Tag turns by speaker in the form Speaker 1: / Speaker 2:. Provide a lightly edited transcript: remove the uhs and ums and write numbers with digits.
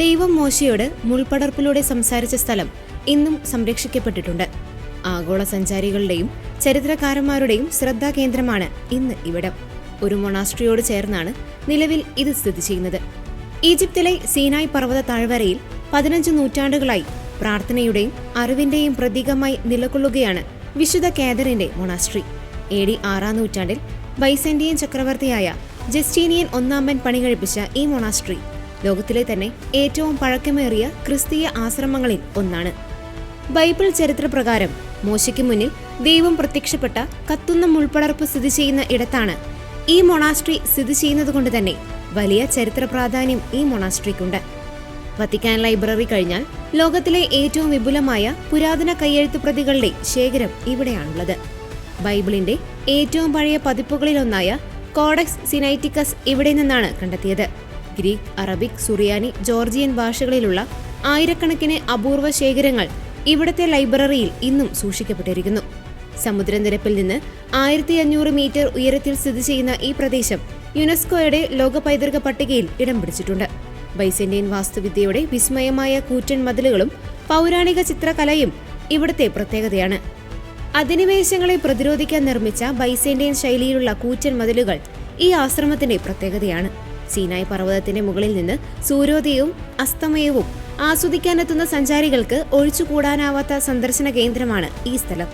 Speaker 1: ദൈവം മോശയോട് മുൾപടർപ്പിലൂടെ സംസാരിച്ച സ്ഥലം ഇന്നും സംരക്ഷിക്കപ്പെട്ടിട്ടുണ്ട്. ആഗോള സഞ്ചാരികളുടെയും ചരിത്രകാരന്മാരുടെയും ശ്രദ്ധാകേന്ദ്രമാണ് ഇന്ന് ഇവിടം. ഒരു മൊണാസ്ട്രിയോട് ചേർന്നാണ് നിലവിൽ ഇത് സ്ഥിതി ചെയ്യുന്നത്. ഈജിപ്തിലെ സീനായ് പർവ്വത താഴ്വരയിൽ 15 നൂറ്റാണ്ടുകളായി പ്രാർത്ഥനയുടെയും അറിവിന്റെയും പ്രതീകമായി നിലകൊള്ളുകയാണ് വിശുദ്ധ കാതറിന്റെ മൊണാസ്ട്രി. AD 6-ാം നൂറ്റാണ്ടിൽ ബൈസന്റിയൻ ചക്രവർത്തിയായ ജസ്റ്റീനിയൻ ഒന്നാമൻ പണികഴിപ്പിച്ച ഈ മൊണാസ്ട്രി ലോകത്തിലെ തന്നെ ഏറ്റവും പഴക്കമേറിയ ക്രിസ്തീയ ആശ്രമങ്ങളിൽ ഒന്നാണ്. ബൈബിൾ ചരിത്രപ്രകാരം മോശയ്ക്ക് മുന്നിൽ ദൈവം പ്രത്യക്ഷപ്പെട്ട കത്തുന്ന മുൾപടർപ്പ് സ്ഥിതി ചെയ്യുന്ന ഇടത്താണ് ഈ മൊണാസ്ട്രി സ്ഥിതി ചെയ്യുന്നതുകൊണ്ട് തന്നെ വലിയ ചരിത്ര പ്രാധാന്യം ഈ മൊണാസ്ട്രിക്കുണ്ട്. വത്തിക്കാൻ ലൈബ്രറി കഴിഞ്ഞാൽ ലോകത്തിലെ ഏറ്റവും വിപുലമായ പുരാതന കയ്യെഴുത്തു പ്രതികളുടെ ശേഖരം ഇവിടെയാണുള്ളത്. ബൈബിളിന്റെ ഏറ്റവും പഴയ പതിപ്പുകളിലൊന്നായ കോഡെക്സ് സിനൈറ്റിക്കസ് ഇവിടെ നിന്നാണ് കണ്ടെത്തിയത്. ഗ്രീക്ക്, അറബിക്, സുറിയാനി, ജോർജിയൻ ഭാഷകളിലുള്ള ആയിരക്കണക്കിന് അപൂർവ ശേഖരങ്ങൾ ഇവിടുത്തെ ലൈബ്രറിയിൽ ഇന്നും സൂക്ഷിക്കപ്പെട്ടിരിക്കുന്നു. സമുദ്രനിരപ്പിൽ നിന്ന് 1500 മീറ്റർ ഉയരത്തിൽ സ്ഥിതി ചെയ്യുന്ന ഈ പ്രദേശം യുനെസ്കോയുടെ ലോക പൈതൃക പട്ടികയിൽ ഇടം പിടിച്ചിട്ടുണ്ട്. ബൈസന്റിയൻ വാസ്തുവിദ്യയുടെ വിസ്മയമായ കൂറ്റൻ മതിലുകളും പൗരാണിക ചിത്രകലയും ഇവിടുത്തെ പ്രത്യേകതയാണ്. അധിനിവേശങ്ങളെ പ്രതിരോധിക്കാൻ നിർമ്മിച്ച ബൈസന്റിയൻ ശൈലിയിലുള്ള കൂറ്റൻ മതിലുകൾ ഈ ആശ്രമത്തിന്റെ പ്രത്യേകതയാണ്. സീനായ് പർവ്വതത്തിന്റെ മുകളിൽ നിന്ന് സൂര്യോദയവും അസ്തമയവും ആസ്വദിക്കാനെത്തുന്ന സഞ്ചാരികൾക്ക് ഒഴിച്ചുകൂടാനാവാത്ത സന്ദർശന കേന്ദ്രമാണ് ഈ സ്ഥലം.